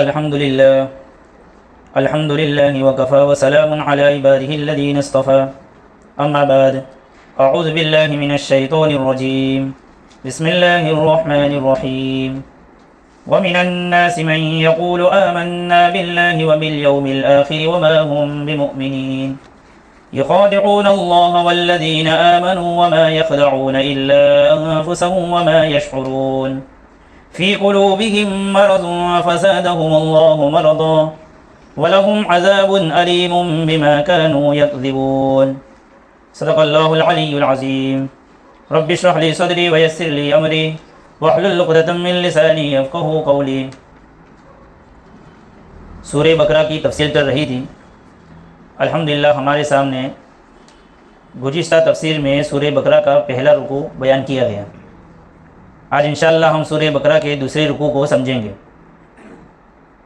الحمد لله وكفى وسلام على عباده الذين اصطفى أما بعد أعوذ بالله من الشيطان الرجيم بسم الله الرحمن الرحيم ومن الناس من يقول آمنا بالله وباليوم الآخر وما هم بمؤمنين يخادعون الله والذين آمنوا وما يخدعون إلا أنفسهم وما يشعرون في قلوبهم مرض فزادهم الله مرضا ولهم عذاب أليم بما كانوا يكذبون صدق الله العلي العظيم رب اشرح لي صدري ويسر لي أمري واحلل عقدة من لساني يفقهوا قولي۔ سورہ بقرہ کی تفصیل چل رہی تھی۔ الحمدللہ ہمارے سامنے گزشتہ تفسیر میں سورہ بقرہ کا پہلا رکوع بیان کیا گیا۔ آج انشاءاللہ ہم سورہ بقرہ کے دوسرے رکوع کو سمجھیں گے۔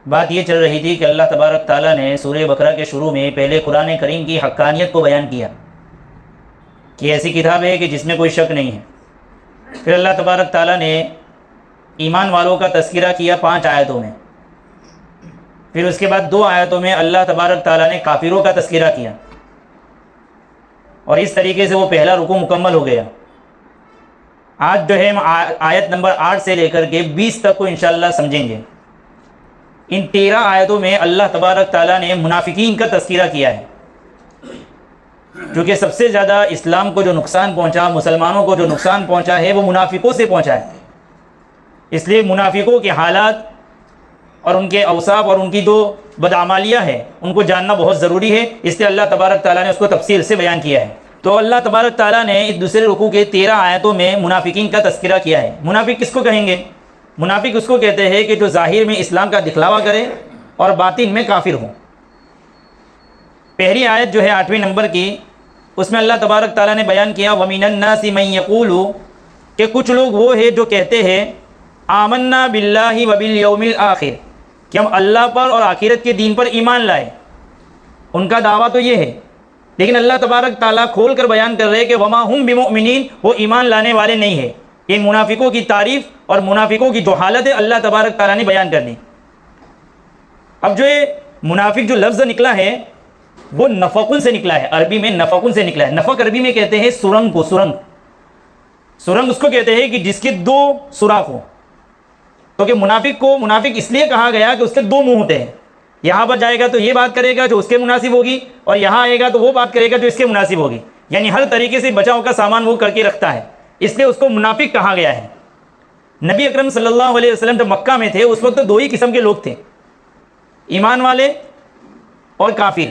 بات یہ چل رہی تھی کہ اللہ تبارک تعالیٰ نے سورہ بقرہ کے شروع میں پہلے قرآن کریم کی حقانیت کو بیان کیا کہ ایسی کتاب ہے کہ جس میں کوئی شک نہیں ہے۔ پھر اللہ تبارک تعالیٰ نے ایمان والوں کا تذکرہ کیا 5 آیتوں میں۔ پھر اس کے بعد 2 آیتوں میں اللہ تبارک تعالیٰ نے کافروں کا تذکرہ کیا، اور اس طریقے سے وہ پہلا رکوع مکمل ہو گیا۔ آج جو ہے ہم آیت نمبر 8 سے لے کر کے 20 تک کو انشاءاللہ سمجھیں گے۔ ان 13 آیتوں میں اللہ تبارک تعالیٰ نے منافقین کا تذکرہ کیا ہے، کیونکہ سب سے زیادہ اسلام کو جو نقصان پہنچا، مسلمانوں کو جو نقصان پہنچا ہے وہ منافقوں سے پہنچا ہے۔ اس لیے منافقوں کے حالات اور ان کے اوصاف اور ان کی جو بدعمالیاں ہیں ان کو جاننا بہت ضروری ہے، اس لیے اللہ تبارک تعالیٰ نے اس کو تفصیل سے بیان کیا ہے۔ تو اللہ تبارک تعالیٰ نے اس دوسرے رکوع کے 13 آیتوں میں منافقین کا تذکرہ کیا ہے۔ منافق کس کو کہیں گے؟ منافق اس کو کہتے ہیں کہ جو ظاہر میں اسلام کا دکھلاوا کرے اور باطن میں کافر ہوں۔ پہلی آیت جو ہے 8ویں نمبر کی، اس میں اللہ تبارک تعالیٰ نے بیان کیا وَمِنَ النَّاسِ مَن يَقُولُ کہ کچھ لوگ وہ ہیں جو کہتے ہیں آمنا باللہ وبالیوم الآخر کہ ہم اللہ پر اور آخرت کے دین پر ایمان لائے۔ ان کا دعویٰ تو یہ ہے، لیکن اللہ تبارک تعالیٰ کھول کر بیان کر رہے کہ وما ہم بمؤمنین، وہ ایمان لانے والے نہیں ہیں۔ یہ منافقوں کی تعریف اور منافقوں کی جو حالت ہے اللہ تبارک تعالیٰ نے بیان کر دی۔ اب جو یہ منافق جو لفظ نکلا ہے وہ نفقن سے نکلا ہے، عربی میں نفقن سے نکلا ہے۔ نفق عربی میں کہتے ہیں سرنگ کو، سرنگ اس کو کہتے ہیں کہ جس کے 2 سوراخ ہوں۔ تو کہ منافق کو منافق اس لیے کہا گیا کہ اس کے 2 منہ ہوتے ہیں، یہاں پر جائے گا تو یہ بات کرے گا جو اس کے مناسب ہوگی، اور یہاں آئے گا تو وہ بات کرے گا جو اس کے مناسب ہوگی، یعنی ہر طریقے سے بچاؤ کا سامان وہ کر کے رکھتا ہے، اس لیے اس کو منافق کہا گیا ہے۔ نبی اکرم صلی اللہ علیہ وسلم جب مکہ میں تھے اس وقت 2 ہی قسم کے لوگ تھے، ایمان والے اور کافر۔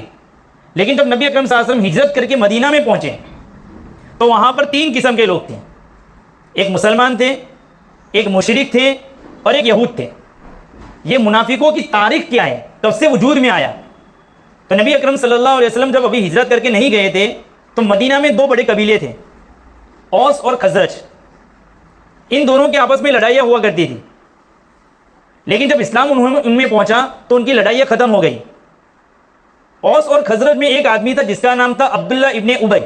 لیکن جب نبی اکرم صلی اللہ علیہ وسلم ہجرت کر کے مدینہ میں پہنچے تو وہاں پر 3 قسم کے لوگ تھے، ایک مسلمان تھے، ایک مشرک تھے اور ایک یہود تھے۔ یہ منافقوں کی تاریخ کیا ہے، کب سے وجود میں آیا؟ تو نبی اکرم صلی اللہ علیہ وسلم جب ابھی ہجرت کر کے نہیں گئے تھے تو مدینہ میں 2 بڑے قبیلے تھے، اوس اور خزرج۔ ان دونوں کے آپس میں لڑائیاں ہوا کرتی تھی، لیکن جب اسلام ان میں پہنچا تو ان کی لڑائیاں ختم ہو گئی۔ اوس اور خزرج میں ایک آدمی تھا جس کا نام تھا عبداللہ ابن ابی۔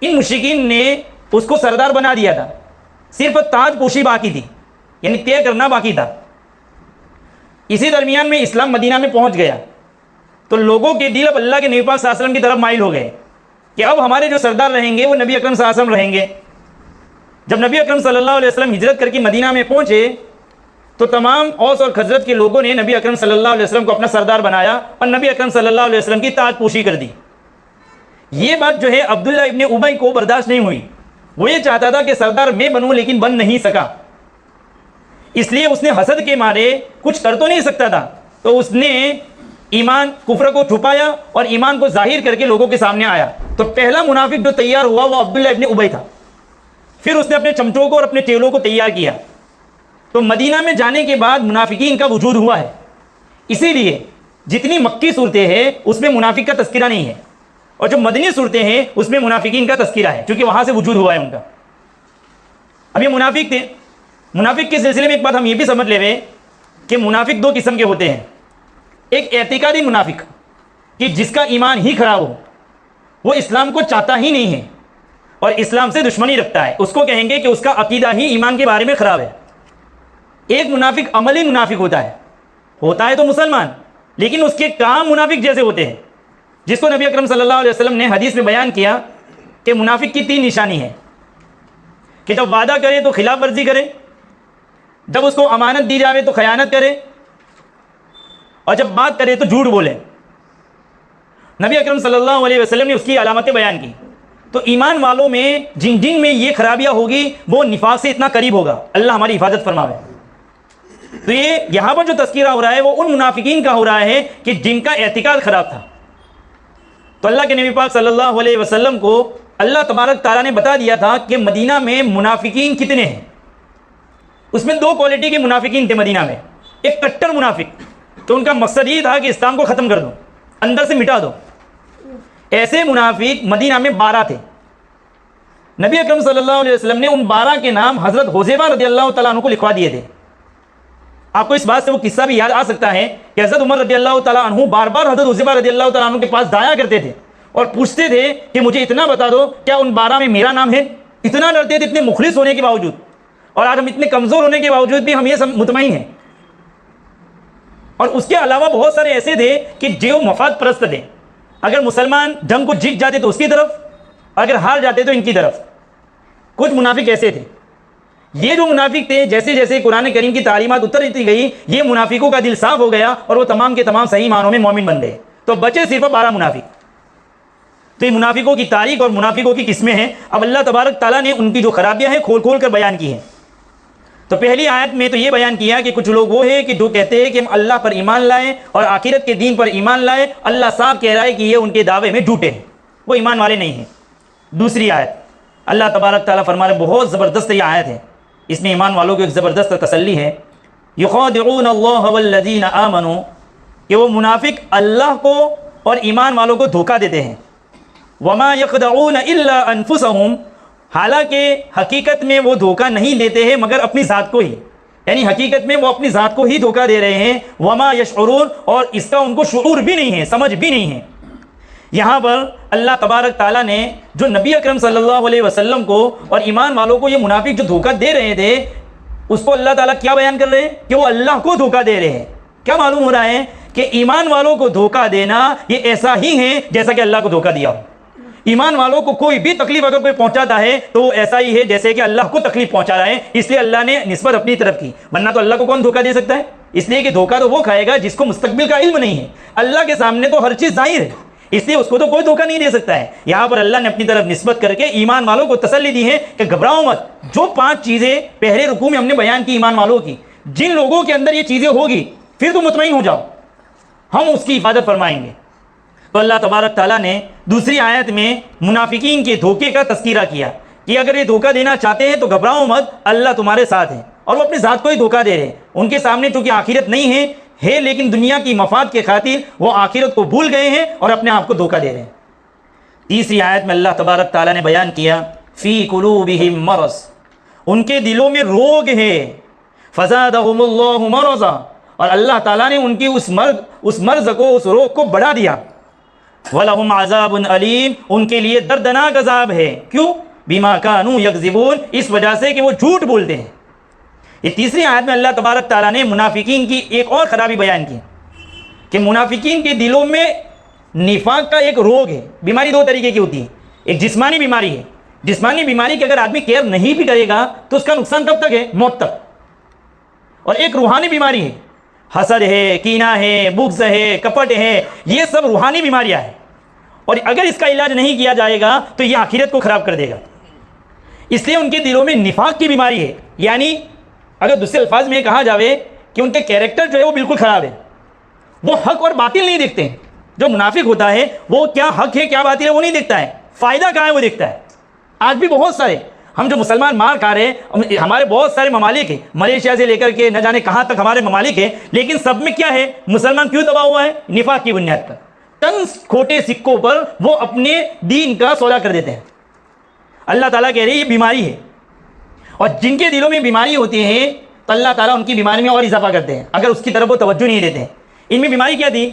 ان مشرکین نے اس کو سردار بنا دیا تھا، صرف تاج پوشی باقی تھی، یعنی طے کرنا باقی تھا۔ اسی درمیان میں اسلام مدینہ میں پہنچ گیا تو لوگوں کے دل اب اللہ کے نبی پاک صلی اللہ علیہ وسلم کی طرف مائل ہو گئے کہ اب ہمارے جو سردار رہیں گے وہ نبی اکرم صلی اللہ علیہ وسلم رہیں گے۔ جب نبی اکرم صلی اللہ علیہ وسلم ہجرت کر کے مدینہ میں پہنچے تو تمام اوس اور خزرج کے لوگوں نے نبی اکرم صلی اللہ علیہ وسلم کو اپنا سردار بنایا اور نبی اکرم صلی اللہ علیہ وسلم کی تاج پوشی کر دی۔ یہ بات جو ہے عبداللہ ابن ابی کو برداشت نہیں ہوئی، وہ یہ چاہتا تھا کہ سردار میں بنوں لیکن بن نہیں سکا، اس لیے اس نے حسد کے مارے کچھ کر تو نہیں سکتا تھا، تو اس نے ایمان کفر کو چھپایا اور ایمان کو ظاہر کر کے لوگوں کے سامنے آیا۔ تو پہلا منافق جو تیار ہوا وہ عبداللہ ابن ابی تھا۔ پھر اس نے اپنے چمچوں کو اور اپنے ٹیلوں کو تیار کیا۔ تو مدینہ میں جانے کے بعد منافقین کا وجود ہوا ہے، اسی لیے جتنی مکی صورتیں ہیں اس میں منافق کا تذکرہ نہیں ہے، اور جو مدنی صورتیں ہیں اس میں منافقین کا تذکرہ ہے، کیونکہ وہاں سے وجود ہوا ہے ان کا۔ اب یہ منافق تھے۔ منافق کے سلسلے میں ایک بات ہم یہ بھی سمجھ لے کہ منافق 2 قسم کے ہوتے ہیں۔ ایک اعتقادی منافق کہ جس کا ایمان ہی خراب ہو، وہ اسلام کو چاہتا ہی نہیں ہے اور اسلام سے دشمنی رکھتا ہے، اس کو کہیں گے کہ اس کا عقیدہ ہی ایمان کے بارے میں خراب ہے۔ ایک منافق عملی منافق ہوتا ہے تو مسلمان، لیکن اس کے کام منافق جیسے ہوتے ہیں، جس کو نبی اکرم صلی اللہ علیہ وسلم نے حدیث میں بیان کیا کہ منافق کی 3 نشانی ہے کہ جب وعدہ کرے تو خلاف ورزی کرے، جب اس کو امانت دی جاوے تو خیانت کرے، اور جب بات کرے تو جھوٹ بولے۔ نبی اکرم صلی اللہ علیہ وسلم نے اس کی علامتیں بیان کی۔ تو ایمان والوں میں جن میں یہ خرابیاں ہوگی وہ نفاق سے اتنا قریب ہوگا، اللہ ہماری حفاظت فرماوے۔ تو یہ یہاں پر جو تذکرہ ہو رہا ہے وہ ان منافقین کا ہو رہا ہے کہ جن کا اعتقاد خراب تھا۔ تو اللہ کے نبی پاک صلی اللہ علیہ وسلم کو اللہ تبارک تعالیٰ نے بتا دیا تھا کہ مدینہ میں منافقین کتنے ہیں۔ اس میں 2 کوالٹی کے منافقین تھے مدینہ میں۔ ایک کٹر منافق، تو ان کا مقصد یہ تھا کہ اسلام کو ختم کر دو، اندر سے مٹا دو۔ ایسے منافق مدینہ میں 12 تھے۔ نبی اکرم صلی اللہ علیہ وسلم نے ان 12 کے نام حضرت حذیفہ رضی اللہ تعالیٰ عنہ کو لکھوا دیے تھے۔ آپ کو اس بات سے وہ قصہ بھی یاد آ سکتا ہے کہ حضرت عمر رضی اللہ تعالیٰ عنہ بار بار حضرت حذیفہ رضی اللہ تعالیٰ عنہ کے پاس جایا کرتے تھے اور پوچھتے تھے کہ مجھے اتنا بتا دو کیا ان 12 میں میرا نام ہے۔ اتنا ڈرتے تھے، اتنے مخلص ہونے کے باوجود، اور آج ہم اتنے کمزور ہونے کے باوجود بھی ہم یہ سب مطمئن ہیں۔ اور اس کے علاوہ بہت سارے ایسے تھے کہ جو مفاد پرست تھے، اگر مسلمان جنگ کو جیت جاتے تو اس کی طرف، اگر ہار جاتے تو ان کی طرف۔ کچھ منافق ایسے تھے۔ یہ جو منافق تھے، جیسے جیسے قرآن کریم کی تعلیمات اترتی گئی، یہ منافقوں کا دل صاف ہو گیا اور وہ تمام کے تمام صحیح معنوں میں مومن بن گئے۔ تو بچے صرف 12 منافق۔ تو یہ منافقوں کی تاریخ اور منافقوں کی قسمیں ہیں۔ اب اللہ تبارک تعالیٰ نے ان کی جو خرابیاں ہیں کھول کھول کر بیان کی ہیں۔ تو پہلی آیت میں تو یہ بیان کیا کہ کچھ لوگ وہ ہیں کہ جو کہتے ہیں کہ ہم اللہ پر ایمان لائیں اور آخرت کے دین پر ایمان لائیں۔ اللہ صاحب کہہ رہا ہے کہ یہ ان کے دعوے میں جھوٹے ہیں، وہ ایمان والے نہیں ہیں۔ دوسری آیت اللہ تبارک تعالیٰ فرما رہے، بہت زبردست یہ آیت ہے، اس میں ایمان والوں کو ایک زبردست تسلی ہے۔ یخادعون اللہ والذین آمنوا، کہ وہ منافق اللہ کو اور ایمان والوں کو دھوکہ دیتے ہیں۔ وما یخدعون الا انفسهم، حالانکہ حقیقت میں وہ دھوکہ نہیں دیتے ہیں مگر اپنی ذات کو ہی، یعنی حقیقت میں وہ اپنی ذات کو ہی دھوکہ دے رہے ہیں۔ وما یشعرون، اور اس کا ان کو شعور بھی نہیں ہے، سمجھ بھی نہیں ہے۔ یہاں پر اللہ تبارک تعالیٰ نے جو نبی اکرم صلی اللہ علیہ وسلم کو اور ایمان والوں کو یہ منافق جو دھوکہ دے رہے تھے، اس کو اللہ تعالیٰ کیا بیان کر رہے ہیں کہ وہ اللہ کو دھوکہ دے رہے ہیں۔ کیا معلوم ہو رہا ہے کہ ایمان والوں کو دھوکہ دینا یہ ایسا ہی ہے جیسا کہ اللہ کو دھوکہ دیا ہو۔ ایمان والوں کو کوئی بھی تکلیف اگر کوئی پہنچاتا ہے تو وہ ایسا ہی ہے جیسے کہ اللہ کو تکلیف پہنچا رہا ہے، اس لیے اللہ نے نسبت اپنی طرف کی، ورنہ تو اللہ کو کون دھوکہ دے سکتا ہے؟ اس لیے کہ دھوکہ تو وہ کھائے گا جس کو مستقبل کا علم نہیں ہے۔ اللہ کے سامنے تو ہر چیز ظاہر ہے، اس لیے اس کو تو کوئی دھوکہ نہیں دے سکتا ہے۔ یہاں پر اللہ نے اپنی طرف نسبت کر کے ایمان والوں کو تسلی دی ہے کہ گھبراؤ مت۔ جو 5 چیزیں پہلے رکوع میں ہم نے بیان کی ایمان والوں کی، جن لوگوں کے اندر یہ چیزیں ہوگی پھر تو مطمئن ہو جاؤ، ہم اس کی حفاظت فرمائیں گے۔ تو اللہ تبارک تعالیٰ نے دوسری آیت میں منافقین کے دھوکے کا تذکرہ کیا کہ اگر یہ دھوکہ دینا چاہتے ہیں تو گھبراؤ مت، اللہ تمہارے ساتھ ہے، اور وہ اپنی ذات کو ہی دھوکہ دے رہے ہیں۔ ان کے سامنے چونکہ آخرت نہیں ہے لیکن دنیا کی مفاد کے خاطر وہ آخرت کو بھول گئے ہیں اور اپنے آپ کو دھوکہ دے رہے ہیں۔ تیسری آیت میں اللہ تبارک تعالیٰ نے بیان کیا فی قلوبہم مرض، ان کے دلوں میں روگ ہے، فزادہم اللہ مرضا، اور اللہ تعالیٰ نے ان کی اس مرض کو، اس روگ کو بڑھا دیا۔ وَلَهُمْ عَذَابٌ عَلِيمٌ، ان کے لیے دردناک عذاب ہے۔ کیوں؟ بِمَا كَانُوا يَكْذِبُونَ، اس وجہ سے کہ وہ جھوٹ بولتے ہیں۔ یہ تیسری آیت میں اللہ تبارک تعالیٰ نے منافقین کی ایک اور خرابی بیان کی کہ منافقین کے دلوں میں نفاق کا ایک روگ ہے۔ بیماری 2 طریقے کی ہوتی ہے، ایک جسمانی بیماری ہے، جسمانی بیماری کی اگر آدمی کیئر نہیں بھی کرے گا تو اس کا نقصان کب تک ہے؟ موت تک۔ اور ایک روحانی بیماری ہے، حسد ہے، کینہ ہے، بغض ہے، کپٹ ہے، یہ سب روحانی بیماریاں ہیں، اور اگر اس کا علاج نہیں کیا جائے گا تو یہ آخرت کو خراب کر دے گا۔ اس لیے ان کے دلوں میں نفاق کی بیماری ہے، یعنی اگر دوسرے الفاظ میں کہا جاوے کہ ان کے کیریکٹر جو ہے وہ بالکل خراب ہے، وہ حق اور باطل نہیں دیکھتے ہیں۔ جو منافق ہوتا ہے وہ کیا حق ہے کیا باطل ہے وہ نہیں دیکھتا ہے، فائدہ کہاں ہے وہ دیکھتا ہے۔ آج بھی بہت سارے ہم جو مسلمان مار کھا رہے ہیں، ہمارے بہت سارے ممالک ہیں، ملیشیا سے لے کر کے نہ جانے کہاں تک ہمارے ممالک ہیں، لیکن سب میں کیا ہے؟ مسلمان کیوں دبا ہوا ہے؟ نفاق کی بنیاد پر، چند کھوٹے سکوں پر وہ اپنے دین کا سودا کر دیتے ہیں۔ اللہ تعالیٰ کہہ رہے ہیں یہ بیماری ہے، اور جن کے دلوں میں بیماری ہوتی ہے تو اللہ تعالیٰ ان کی بیماری میں اور اضافہ کرتے ہیں اگر اس کی طرف وہ توجہ نہیں دیتے ہیں۔ ان میں بیماری کیا تھی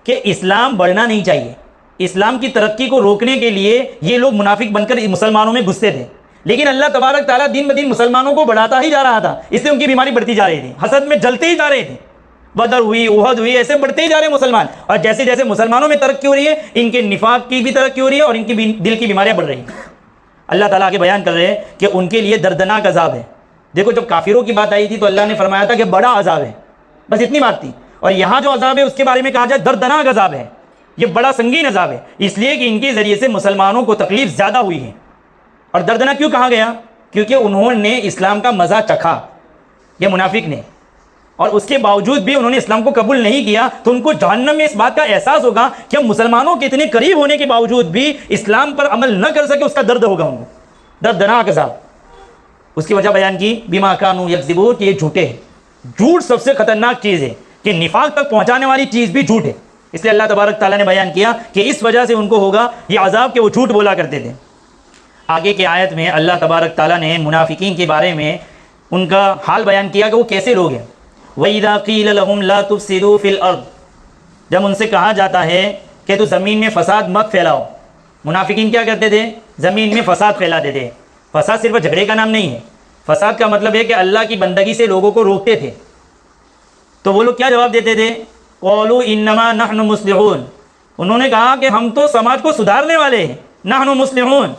کہ اسلام بڑھنا نہیں چاہیے، اسلام کی ترقی کو روکنے کے لیے یہ لوگ منافق بن کر مسلمانوں میں گھستے تھے، لیکن اللہ تبارک تعالیٰ دن بدن مسلمانوں کو بڑھاتا ہی جا رہا تھا، اس لیے ان کی بیماری بڑھتی جا رہی تھی، حسد میں جلتے ہی جا رہے تھے، بدر ہوئی، احد ہوئی، ایسے بڑھتے ہی جا رہے ہیں مسلمان. اور جیسے جیسے مسلمانوں میں ترقی ہو رہی ہے، ان کے نفاق کی بھی ترقی ہو رہی ہے اور ان کی دل کی بیماریاں بڑھ رہی ہیں. اللہ تعالیٰ کے بیان کر رہے ہیں کہ ان کے لیے دردناک عذاب ہے. دیکھو جب کافروں کی بات آئی تھی تو اللہ نے فرمایا تھا کہ بڑا عذاب ہے، بس اتنی بات تھی. اور یہاں جو عذاب ہے اس کے بارے میں کہا جائے دردناک عذاب ہے، یہ بڑا سنگین عذاب ہے، اس لیے کہ ان کے ذریعے سے مسلمانوں کو تکلیف زیادہ ہوئی ہے. اور دردناک کیوں کہا گیا؟ کیونکہ انہوں نے اسلام کا مزہ چکھا، یہ منافق نے، اور اس کے باوجود بھی انہوں نے اسلام کو قبول نہیں کیا. تو ان کو جہنم میں اس بات کا احساس ہوگا کہ ہم مسلمانوں کے اتنے قریب ہونے کے باوجود بھی اسلام پر عمل نہ کر سکے، اس کا درد ہوگا ان کو، دردناک عذاب. اس کی وجہ بیان کی بما کانوا یکذبون، کہ یہ جھوٹے ہیں. جھوٹ سب سے خطرناک چیز ہے، کہ نفاق تک پہنچانے والی چیز بھی جھوٹ ہے. اس لیے اللہ تبارک تعالیٰ نے بیان کیا کہ اس وجہ سے ان کو ہوگا یہ عذاب کہ وہ جھوٹ بولا کرتے تھے. آگے کی آیت میں اللہ تبارک تعالیٰ نے منافقین کے بارے میں ان کا حال بیان کیا کہ وہ کیسے لوگ ہیں. وَإِذَا قِيلَ لَهُمْ لَا تُفْسِدُوا فِي الْأَرْضِ، جب ان سے کہا جاتا ہے کہ تو زمین میں فساد مت پھیلاؤ. منافقین کیا کرتے تھے؟ زمین میں فساد پھیلاتے تھے. فساد صرف جھگڑے کا نام نہیں ہے، فساد کا مطلب ہے کہ اللہ کی بندگی سے لوگوں کو روکتے تھے. تو وہ لوگ کیا جواب دیتے تھے؟ قَالُوا إِنَّمَا نَحْنُ مُصْلِحُونَ، انہوں نے کہا کہ ہم تو سماج کو سدھارنے والے ہیں. نحن مصلحون،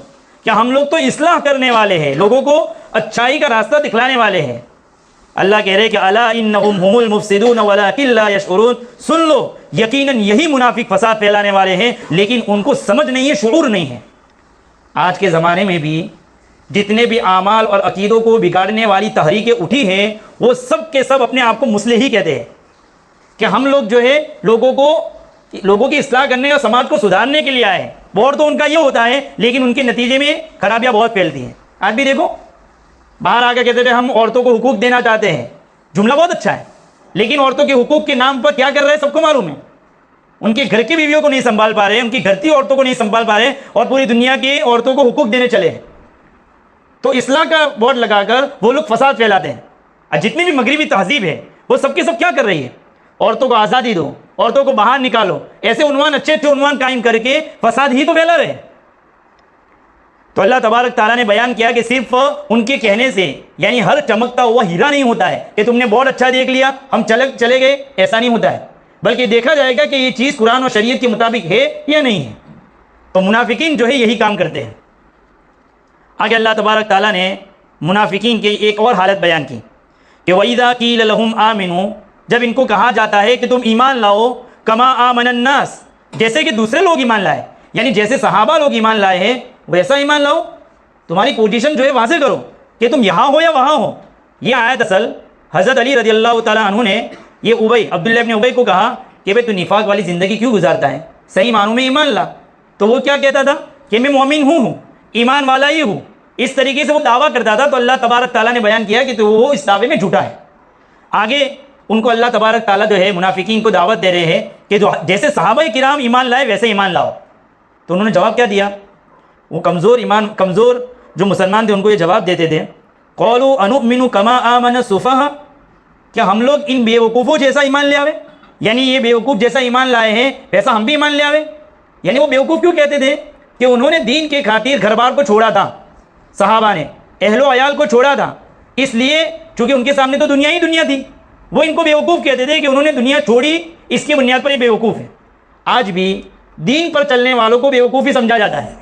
کہ ہم لوگ تو اصلاح کرنے والے ہیں، لوگوں کو اچھائی کا راستہ دکھلانے والے ہیں. اللہ کہہ رہے کہ الا انہم هم المفسدون ولکن لا یشعرون، سن لو یقیناً یہی منافق فساد پھیلانے والے ہیں، لیکن ان کو سمجھ نہیں ہے، شعور نہیں ہے. آج کے زمانے میں بھی جتنے بھی اعمال اور عقیدوں کو بگاڑنے والی تحریکیں اٹھی ہیں، وہ سب کے سب اپنے آپ کو مصلح ہی کہتے ہیں کہ ہم لوگ جو ہے لوگوں کی اصلاح کرنے اور سماج کو سدھارنے کے لیے آئے ہیں. بورڈ تو ان کا یہ ہوتا ہے، لیکن ان کے نتیجے میں خرابیاں بہت پھیلتی ہیں. آج بھی دیکھو باہر آ کے کہتے تھے ہم عورتوں کو حقوق دینا چاہتے ہیں، جملہ بہت اچھا ہے، لیکن عورتوں کے حقوق کے نام پر کیا کر رہے ہیں سب کو معلوم ہے. ان کے گھر کی بیویوں کو نہیں سنبھال پا رہے، ان کی گھر کی عورتوں کو نہیں سنبھال پا رہے، اور پوری دنیا کی عورتوں کو حقوق دینے چلے ہیں. تو اصلاح کا بورڈ لگا کر وہ لوگ فساد پھیلاتے ہیں. اور جتنی بھی مغربی تہذیب ہے وہ سب کے سب کیا کر رہی ہے؟ عورتوں کو آزادی دو، عورتوں کو باہر نکالو، ایسے عنوان اچھے اچھے عنوان قائم کر کے فساد ہی تو پھیلا رہے ہیں. تو اللہ تبارک تعالیٰ نے بیان کیا کہ صرف ان کے کہنے سے، یعنی ہر چمکتا ہوا ہیرا نہیں ہوتا ہے کہ تم نے بہت اچھا دیکھ لیا ہم چلے گئے، ایسا نہیں ہوتا ہے، بلکہ دیکھا جائے گا کہ یہ چیز قرآن اور شریعت کے مطابق ہے یا نہیں ہے. تو منافقین جو ہے یہی کام کرتے ہیں. آگے اللہ تبارک تعالیٰ نے منافقین کی ایک اور حالت بیان کی کہ وَإِذَا قِيلَ لَهُمْ آمِنُوا، جب ان کو کہا جاتا ہے کہ تم ایمان لاؤ، کما آمن الناس، جیسے کہ دوسرے لوگ ایمان لائے، یعنی جیسے صحابہ لوگ ایمان لائے ہیں ویسا ایمان لاؤ، تمہاری پوزیشن جو ہے واضح کرو کہ تم یہاں ہو یا وہاں ہو. یہ آیت اصل حضرت علی رضی اللہ تعالیٰ عنہ نے یہ عبداللہ ابن ابی کو کہا کہ بھائی تو نفاق والی زندگی کیوں گزارتا ہے، صحیح معنوں میں ایمان لا. تو وہ کیا کہتا تھا کہ میں مومن ہوں، ایمان والا ہی ہوں، اس طریقے سے وہ دعویٰ کرتا تھا. تو اللہ تبارک تعالیٰ نے بیان کیا کہ تو وہ اس دعوے میں جھوٹا ہے. آگے ان کو اللہ تبارک تعالیٰ جو ہے منافقین کو دعوت دے رہے ہیں کہ جو جیسے صحابہ کرام ایمان لائے ویسے ایمان لاؤ. تو انہوں نے جواب کیا دیا؟ وہ کمزور جو مسلمان تھے ان کو یہ جواب دیتے تھے، قالوا انؤمن کما آمن السفہاء، کیا ہم لوگ ان بیوقوفوں جیسا ایمان لے آوے، یعنی یہ بیوقوف جیسا ایمان لائے ہیں ویسا ہم بھی ایمان لے آوے. یعنی وہ بیوقوف کیوں کہتے تھے؟ کہ انہوں نے دین کے خاطر گھر بار کو چھوڑا تھا، صحابہ نے اہل و عیال کو چھوڑا تھا، اس لیے چونکہ ان کے سامنے تو دنیا ہی دنیا تھی، وہ ان کو بیوقوف کہتے تھے کہ انہوں نے دنیا چھوڑی، اس کی بنیاد پر یہ بیوقوف ہے. آج بھی دین پر چلنے والوں کو بیوقوف ہی سمجھا جاتا ہے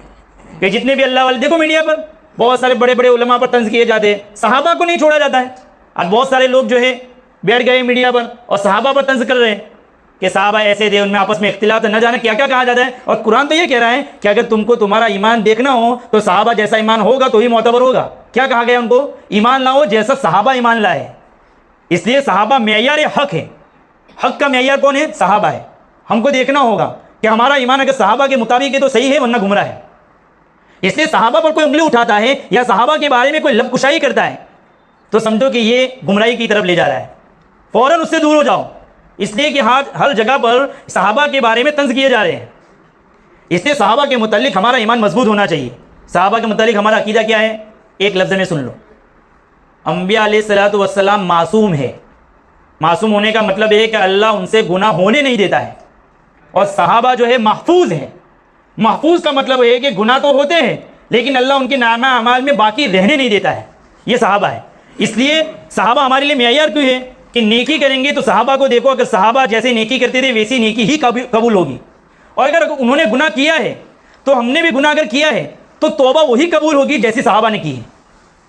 کہ جتنے بھی اللہ والے، دیکھو میڈیا پر بہت سارے بڑے بڑے علماء پر طنز کیے جاتے ہیں، صحابہ کو نہیں چھوڑا جاتا ہے. اور بہت سارے لوگ جو ہے بیٹھ گئے میڈیا پر اور صحابہ پر طنز کر رہے ہیں کہ صحابہ ایسے تھے، ان میں آپس میں اختلاف، نہ جانے کیا کیا کہا جاتا ہے. اور قرآن تو یہ کہہ رہا ہے کہ اگر تم کو تمہارا ایمان دیکھنا ہو تو صحابہ جیسا ایمان ہوگا تو ہی معتبر ہوگا. کیا کہا گیا ان کو؟ ایمان لاؤ جیسا صحابہ ایمان لائے. اس لیے صحابہ معیار حق ہے، حق کا معیار کون ہے؟ صحابہ ہے. ہم کو دیکھنا ہوگا کہ ہمارا ایمان اگر صحابہ کے مطابق ہے تو صحیح ہے، ورنہ گمراہ ہے. اس لیے صحابہ پر کوئی انگلی اٹھاتا ہے یا صحابہ کے بارے میں کوئی لب کشائی کرتا ہے تو سمجھو کہ یہ گمراہی کی طرف لے جا رہا ہے، فوراً اس سے دور ہو جاؤ. اس لیے کہ ہر جگہ پر صحابہ کے بارے میں طنز کیے جا رہے ہیں. اس لیے صحابہ کے متعلق ہمارا ایمان مضبوط ہونا چاہیے. صحابہ کے متعلق ہمارا عقیدہ کیا ہے؟ ایک لفظ میں سن لو، انبیاء علیہ الصلوۃ والسلام معصوم ہے. معصوم ہونے کا مطلب ہے کہ اللہ ان سے گناہ ہونے نہیں دیتا ہے. اور صحابہ جو ہے محفوظ ہے. محفوظ کا مطلب ہے کہ گناہ تو ہوتے ہیں لیکن اللہ ان کے نامہ اعمال میں باقی رہنے نہیں دیتا ہے. یہ صحابہ ہے. اس لیے صحابہ ہمارے لیے معیار کیوں ہے کہ نیکی کریں گے تو صحابہ کو دیکھو, اگر صحابہ جیسے نیکی کرتے تھے ویسی نیکی ہی قبول ہوگی, اور اگر انہوں نے گناہ کیا ہے تو ہم نے بھی گناہ اگر کیا ہے تو توبہ وہی قبول ہوگی جیسی صحابہ نے کی ہے.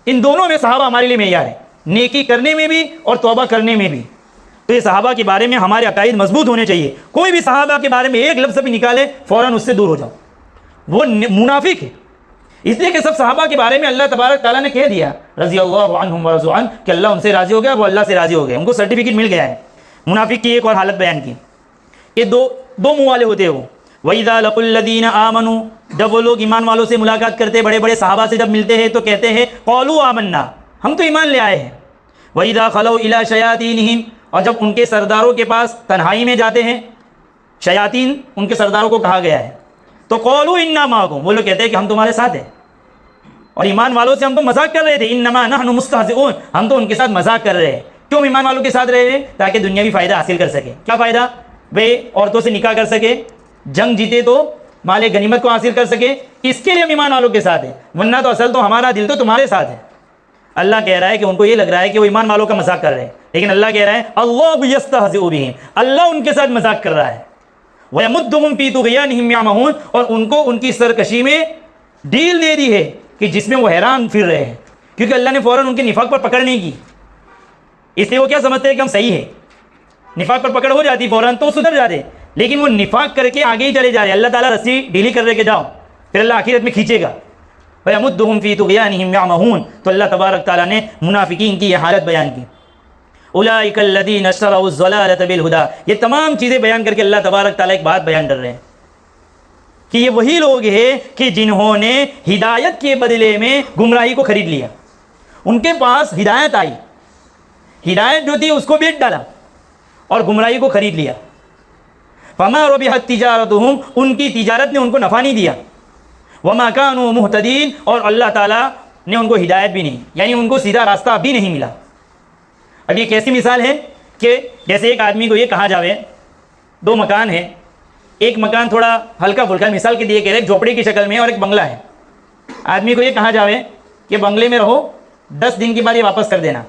ان دونوں میں صحابہ ہمارے لیے معیار ہے, نیکی کرنے میں بھی اور توبہ کرنے میں بھی. تو یہ صحابہ کے بارے میں ہمارے عقائد مضبوط ہونے چاہیے. کوئی بھی صحابہ کے بارے میں ایک لفظ بھی نکالے فوراً اس سے دور ہو جاؤ, وہ منافق ہے. اس لیے کہ سب صحابہ کے بارے میں اللہ تبارک تعالیٰ نے کہہ دیا رضی اللہ عنہم ورضوا عنہ کہ اللہ ان سے راضی ہو گیا, وہ اللہ سے راضی ہو گئے, ان کو سرٹیفکیٹ مل گیا ہے. منافق کی ایک اور حالت بیان کی کہ دو منہ والے ہوتے ہیں وہ. وَإِذَا لَقُوا الَّذِينَ آمَنُوا, جب وہ لوگ ایمان والوں سے ملاقات کرتے, بڑے بڑے صحابہ سے جب ملتے ہیں تو کہتے ہیں قَالُوا آمَنَّا, ہم تو ایمان لے آئے ہیں. وَإِذَا خَلَوْا إِلَىٰ شَيَاطِينِهِمْ, اور جب ان کے سرداروں کے پاس تنہائی میں جاتے ہیں, شیاطین ان کے سرداروں کو کہا گیا ہے, تو قَالُوا إِنَّا مَعَكُمْ, وہ لوگ کہتے ہیں کہ ہم تمہارے ساتھ ہیں. اور ایمان والوں سے ہم تو مذاق کر رہے تھے, انما نحن مستہزئون, ہم تو ان کے ساتھ مذاق کر رہے ہیں. کیوں ایمان والوں کے ساتھ رہے ہیں؟ تاکہ دنیاوی فائدہ حاصل کر سکے. کیا فائدہ؟ وہ عورتوں سے نکاح کر سکے, جنگ جیتے تو مال غنیمت کو حاصل کر سکے, اس کے لیے ہم ایمان والوں کے ساتھ ہیں, ورنہ تو اصل تو ہمارا دل تو تمہارے ساتھ ہے. اللہ کہہ رہا ہے کہ ان کو یہ لگ رہا ہے کہ وہ ایمان والوں کا مذاق کر رہے ہیں, لیکن اللہ کہہ رہا ہے اللہ یستہزئ بہم, اللہ ان کے ساتھ مذاق کر رہا ہے. وَيَمُدُّهُمْ فِي طُغْيَانِهِمْ يَعْمَهُونَ, اور ان کو ان کی سرکشی میں ڈیل دے دی ہے کہ جس میں وہ حیران پھر رہے ہیں, کیونکہ اللہ نے فوراً ان کے نفاق پر پکڑ نہیں کی. اس لیے وہ کیا سمجھتے ہیں کہ ہم صحیح ہیں, نفاق پر پکڑ ہو جاتی فوراً تو سدھر جاتے, لیکن وہ نفاق کر کے آگے ہی چلے جا رہے. اللہ تعالیٰ رسی ڈھیلی کر رہے کہ جاؤ, پھر اللہ آخرت میں کھینچے گا. وَيَمُدُّهُمْ فِي طُغْيَانِهِمْ يَعْمَهُونَ, تو اللہ تبارک تعالیٰ نے منافقین کی یہ حالت بیان کی. اولئک الذین اشتروا الضلالۃ بالہدی, یہ تمام چیزیں بیان کر کے اللہ تبارک تعالیٰ ایک بات بیان کر رہے ہیں کہ یہ وہی لوگ ہیں کہ جنہوں نے ہدایت کے بدلے میں گمراہی کو خرید لیا. ان کے پاس ہدایت آئی, ہدایت جو تھی اس کو بیچ ڈالا اور گمراہی کو خرید لیا. فما ربحت تجارتہم, ان کی تجارت نے ان کو نفع نہیں دیا. وما كانوا مہتدین, اور اللہ تعالیٰ نے ان کو ہدایت بھی نہیں, یعنی ان کو سیدھا راستہ بھی نہیں ملا. اب یہ کیسی مثال ہے کہ جیسے ایک آدمی کو یہ کہا جاوے دو مکان ہے, ایک مکان تھوڑا ہلکا پھلکا, مثال کے لیے کہہ رہے ایک جھوپڑی کی شکل میں اور ایک بنگلہ ہے. آدمی کو یہ کہا جاوے کہ بنگلے میں رہو, 10 دن کے بعد یہ واپس کر دینا,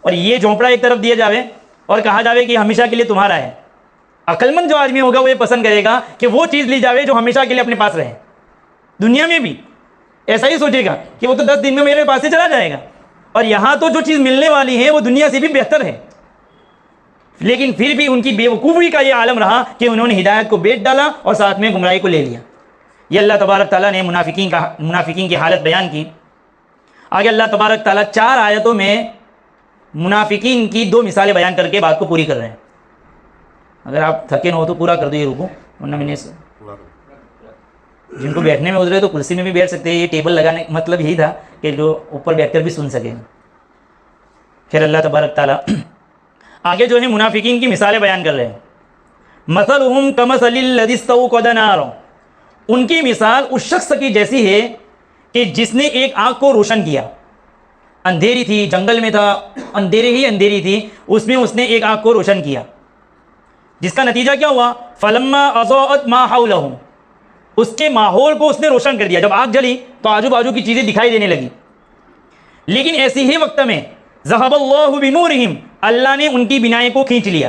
اور یہ جھونپڑا ایک طرف دیا جاوے اور کہا جاوے کہ ہمیشہ کے لیے تمہارا ہے. عقل مند جو آدمی ہوگا وہ یہ پسند کرے گا کہ وہ چیز لی جاوے جو ہمیشہ کے لیے اپنے پاس رہے. دنیا میں بھی ایسا ہی سوچے گا کہ وہ تو 10 دن میں میرے پاس سے چلا جائے گا, اور یہاں تو جو چیز ملنے والی ہے وہ دنیا سے بھی بہتر ہے. لیکن پھر بھی ان کی بے وقوفی کا یہ عالم رہا کہ انہوں نے ہدایت کو بیچ ڈالا اور ساتھ میں گمراہی کو لے لیا. یہ اللہ تبارک تعالیٰ نے منافقین کی حالت بیان کی. آگے اللہ تبارک تعالیٰ 4 آیتوں میں منافقین کی 2 مثالیں بیان کر کے بات کو پوری کر رہے ہیں. اگر آپ تھکے نہ ہو تو پورا کر دو یہ رکو, ورنہ میں نے جن کو بیٹھنے میں ادھر تو کرسی میں بھی بیٹھ سکتے ہیں. یہ ٹیبل لگانے مطلب یہی تھا کہ جو اوپر بیٹھ کر بھی سن سکیں. پھر اللہ تبارک تعالیٰ آگے جو ہے منافقین کی مثالیں بیان کر رہے ہیں. مثلہم کمثل الذی استوقد نارا, ان کی مثال اس شخص کی جیسی ہے کہ جس نے ایک آگ کو روشن کیا. اندھیری تھی, جنگل میں تھا, اندھیری تھی, اس میں اس نے ایک آگ کو روشن کیا, جس کا نتیجہ کیا ہوا فلما اضاءت ما حولہ, اس کے ماحول کو اس نے روشن کر دیا. جب آگ جلی تو آجو باجو کی چیزیں دکھائی دینے لگی. لیکن ایسی ہی وقت میں ذہب اللہ بنورہم, اللہ نے ان کی بینائی کو کھینچ لیا.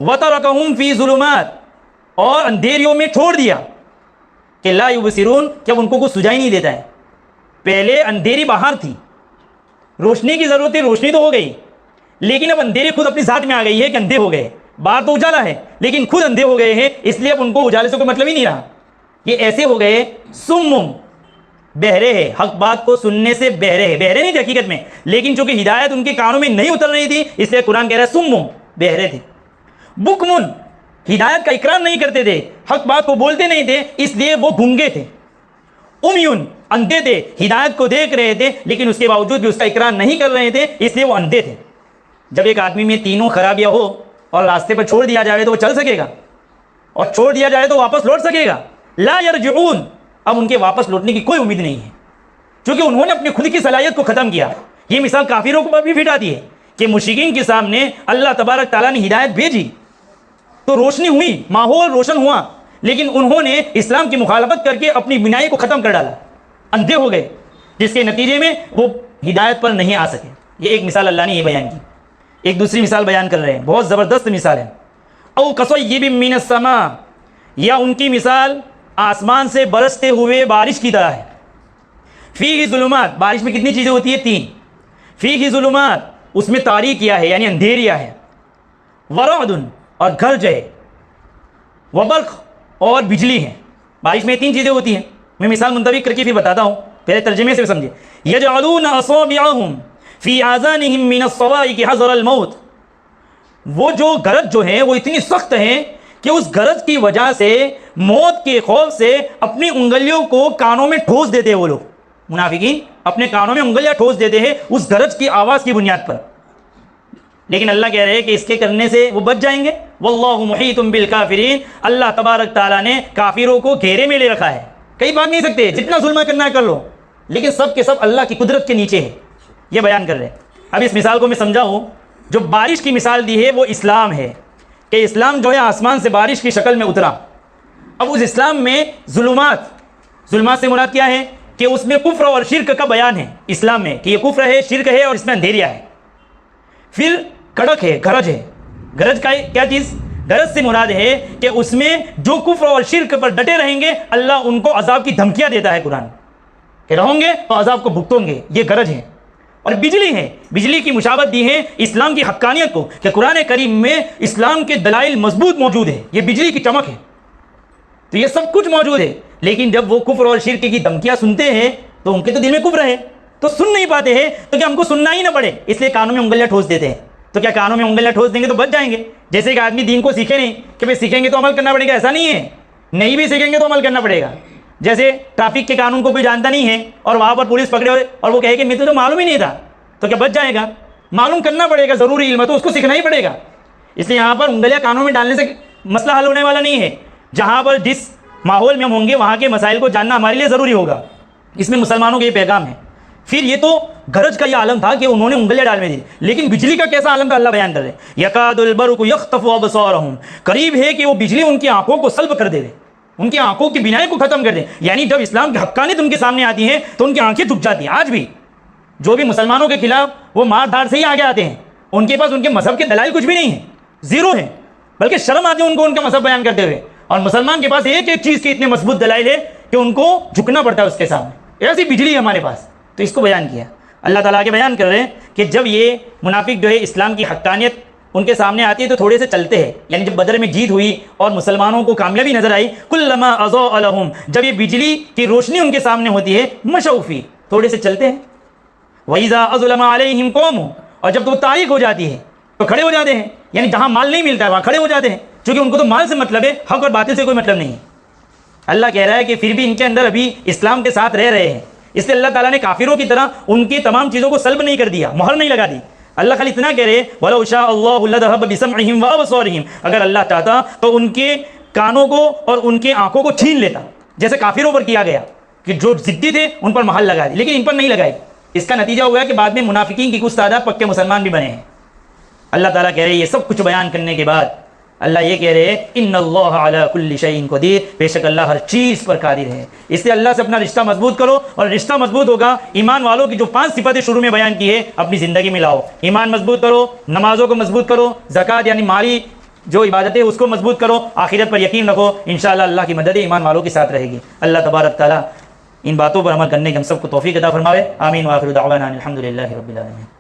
وترکہم فی ظلمات, اور اندھیریوں میں چھوڑ دیا کہ لا یبصرون, جب ان کو کچھ سجائی نہیں دیتا ہے. پہلے اندھیری باہر تھی, روشنی کی ضرورت تھی, روشنی تو ہو گئی, لیکن اب اندھیری خود اپنی ذات میں آ گئی ہے کہ اندھے ہو گئے. باہر تو اجالا ہے لیکن خود اندھے ہو گئے ہیں, اس لیے اب ان کو اجالے سے کوئی مطلب ہی نہیں رہا. یہ ایسے ہو گئے سمم, بہرے ہیں, حق بات کو سننے سے بہرے ہیں. بہرے نہیں تھے حقیقت میں, لیکن چونکہ ہدایت ان کے کانوں میں نہیں اتر رہی تھی اس لیے قرآن کہہ رہا ہے سمم, بہرے تھے. بکمن, ہدایت کا اقرار نہیں کرتے تھے, حق بات کو بولتے نہیں تھے, اس لیے وہ گونگے تھے. امیون, اندھے تھے, ہدایت کو دیکھ رہے تھے لیکن اس کے باوجود بھی اس کا اقرار نہیں کر رہے تھے, اس لیے وہ اندھے تھے. جب ایک آدمی میں تینوں خرابیاں ہو اور راستے پر چھوڑ دیا جائے تو وہ چل سکے گا, اور چھوڑ دیا جائے تو واپس لوٹ سکے گا. لا یرجعون, اب ان کے واپس لوٹنے کی کوئی امید نہیں ہے, کیونکہ انہوں نے اپنی خود کی صلاحیت کو ختم کیا. یہ مثال کافروں کو بھی فٹ آتی ہے کہ مشرکین کے سامنے اللہ تبارک تعالیٰ نے ہدایت بھیجی تو روشنی ہوئی, ماحول روشن ہوا, لیکن انہوں نے اسلام کی مخالفت کر کے اپنی بینائی کو ختم کر ڈالا، اندھے ہو گئے، جس کے نتیجے میں وہ ہدایت پر نہیں آ سکے۔ یہ ایک مثال اللہ نے یہ بیان کی۔ ایک دوسری مثال بیان کر رہے ہیں، بہت زبردست مثال ہے۔ او کصیب من السماء، یا ان کی مثال آسمان سے برستے ہوئے بارش کی طرح ہے۔ فیہ ظلمات، بارش میں کتنی چیزیں ہوتی ہیں؟ 3۔ فیہ ظلمات، اس میں تاریکیاں ہے یعنی اندھیریا ہے، ورعد، اور گرج ہے، وبرق، اور بجلی ہے۔ بارش میں 3 چیزیں ہوتی ہیں۔ میں مثال منتخب کر کے پھر بتاتا ہوں، پہلے ترجمے سے سمجھے۔ یجعلون اصابعهم فی آذانهم من الصواعق حذر الموت، وہ جو گرج جو ہے وہ اتنی سخت ہے کہ اس گرج کی وجہ سے موت کے خوف سے اپنی انگلیوں کو کانوں میں ٹھوس دیتے ہیں۔ وہ لوگ منافقین اپنے کانوں میں انگلیاں ٹھوس دیتے ہیں اس گرج کی آواز کی بنیاد پر، لیکن اللہ کہہ رہے ہیں کہ اس کے کرنے سے وہ بچ جائیں گے۔ واللہ محیط بالکافرین، اللہ تبارک تعالیٰ نے کافروں کو گھیرے میں لے رکھا ہے، کہیں بھاگ نہیں سکتے، جتنا ظلم کرنا ہے کر لو، لیکن سب کے سب اللہ کی قدرت کے نیچے ہے۔ یہ بیان کر رہے ہیں۔ اب اس مثال کو میں سمجھاؤں، جو بارش کی مثال دی ہے وہ اسلام ہے، کہ اسلام جو ہے آسمان سے بارش کی شکل میں اترا۔ اب اس اسلام میں ظلمات سے مراد کیا ہے؟ کہ اس میں کفر اور شرک کا بیان ہے اسلام میں، کہ یہ کفر ہے، شرک ہے، اور اس میں اندھیریا ہے۔ پھر کڑک ہے، گرج ہے۔ گرج کا کیا چیز؟ گرج سے مراد ہے کہ اس میں جو کفر اور شرک پر ڈٹے رہیں گے اللہ ان کو عذاب کی دھمکیاں دیتا ہے قرآن، کہ رہوں گے تو عذاب کو بھگتیں گے، یہ گرج ہے۔ اور بجلی ہے، بجلی کی مشابہت دی ہے اسلام کی حقانیت کو، کہ قرآن کریم میں اسلام کے دلائل مضبوط موجود ہے، یہ بجلی کی چمک ہے۔ تو یہ سب کچھ موجود ہے، لیکن جب وہ کفر اور شرک کی دھمکیاں سنتے ہیں تو ان کے تو دل میں کفر ہے، تو سن نہیں پاتے ہیں، تو کیا ہم کو سننا ہی نہ پڑے، اس لیے کانوں میں انگلیاں ٹھوس دیتے ہیں۔ تو کیا کانوں میں انگلیاں ٹھوس دیں گے تو بچ جائیں گے؟ جیسے کہ آدمی دین کو سیکھے نہیں، کہ بھائی سیکھیں گے تو عمل کرنا پڑے گا، ایسا نہیں ہے، نہیں بھی سیکھیں گے تو عمل کرنا پڑے گا۔ جیسے ٹریفک کے قانون کو کوئی جانتا نہیں ہے اور وہاں پر پولیس پکڑے اور وہ کہے کہ مجھے تو معلوم ہی نہیں تھا، تو کیا بچ جائے گا؟ معلوم کرنا پڑے گا، ضروری علم ہے تو اس کو سیکھنا ہی پڑے گا۔ اس لیے یہاں پر انگلیاں کانوں میں ڈالنے سے مسئلہ حل ہونے والا نہیں ہے۔ جہاں پر جس ماحول میں ہم ہوں گے وہاں کے مسائل کو جاننا ہمارے لیے ضروری ہوگا۔ اس میں مسلمانوں کے یہ پیغام ہے۔ پھر یہ تو گرج کا یہ عالم تھا کہ انہوں نے انگلیاں ڈال میں دی، لیکن بجلی کا کیسا عالم تھا اللہ بیان کر رہے ہیں۔ یکاد البرق یخطف ابصارهم، قریب ہے کہ وہ بجلی ان کی آنکھوں کو سلب کر دے، ان کی آنکھوں کی بینائی کو ختم کر دے۔ یعنی جب اسلام کی حقانیت ان کے سامنے آتی ہے تو ان کی آنکھیں جھک جاتی ہیں۔ آج بھی جو بھی مسلمانوں کے خلاف وہ مار دھاڑ سے ہی آگے آتے ہیں، ان کے پاس ان کے مذہب کے دلائل کچھ بھی نہیں ہیں، زیرو ہیں، بلکہ شرم آتی ہے ان کو ان کا مذہب بیان کرتے ہوئے۔ اور مسلمان کے پاس ایک ایک چیز کے اتنے مضبوط دلائل ہے کہ ان کو جھکنا پڑتا ہے اس کے سامنے، ایسی بجلی ہے ہمارے پاس۔ تو اس کو بیان کیا اللہ تعالیٰ کے بیان کر رہے ہیں کہ جب یہ منافق جو ہے اسلام کی حقانیت ان کے سامنے آتی ہے تو تھوڑے سے چلتے ہیں۔ یعنی جب بدر میں جیت ہوئی اور مسلمانوں کو کامیابی نظر آئی، کلما اضاء لهم، جب یہ بجلی کی روشنی ان کے سامنے ہوتی ہے، مشوا فیہ، تھوڑے سے چلتے ہیں۔ وَإِذَا أَظْلَمَ عَلَيْهِمْ قَوْمٌ، اور جب تو تاریک ہو جاتی ہے تو کھڑے ہو جاتے ہیں، یعنی جہاں مال نہیں ملتا ہے وہاں کھڑے ہو جاتے ہیں، چونکہ ان کو تو مال سے مطلب ہے، حق اور باطل سے کوئی مطلب نہیں ہے۔ اللہ کہہ رہا ہے کہ پھر بھی ان کے اندر ابھی اسلام کے ساتھ رہ رہے ہیں، اس لیے اللہ تعالیٰ نے کافروں کی طرح ان کی تمام چیزوں کو سلب نہیں کر دیا، مہر نہیں لگا دی۔ اللہ خالی اتنا کہہ رہے وَلَوْ شَاءَ اللَّهُ لَذَهَبَ بِسَمْعِهِمْ وَأَبْصَارِهِمْ، اگر اللہ چاہتا تو ان کے کانوں کو اور ان کے آنکھوں کو چھین لیتا، جیسے کافروں پر کیا گیا کہ جو ضدی تھے ان پر مہر لگا دی، لیکن ان پر نہیں لگائی۔ اس کا نتیجہ ہوا کہ بعد میں منافقین کی کچھ تعداد پکے مسلمان بھی بنے ہیں۔ اللہ تعالیٰ کہہ رہے ہیں یہ سب کچھ بیان کرنے کے بعد اللہ یہ کہہ رہے ہیں ان اللہ علی کل شیء قدیر، بے شک اللہ ہر چیز پر قادر ہے۔ اس لیے اللہ سے اپنا رشتہ مضبوط کرو، اور رشتہ مضبوط ہوگا ایمان والوں کی جو 5 صفتیں شروع میں بیان کی ہے اپنی زندگی میں لاؤ۔ ایمان مضبوط کرو، نمازوں کو مضبوط کرو، زکوٰۃ یعنی مالی جو عبادت ہے اس کو مضبوط کرو، آخرت پر یقین رکھو، انشاءاللہ اللہ کی مدد ایمان والوں کے ساتھ رہے گی۔ اللہ تبارک تعالیٰ ان باتوں پر عمل کرنے کی ہم سب کو توفیق عطا فرماوے۔ آمین، وآخر دعوانا الحمدللہ رب العالمین۔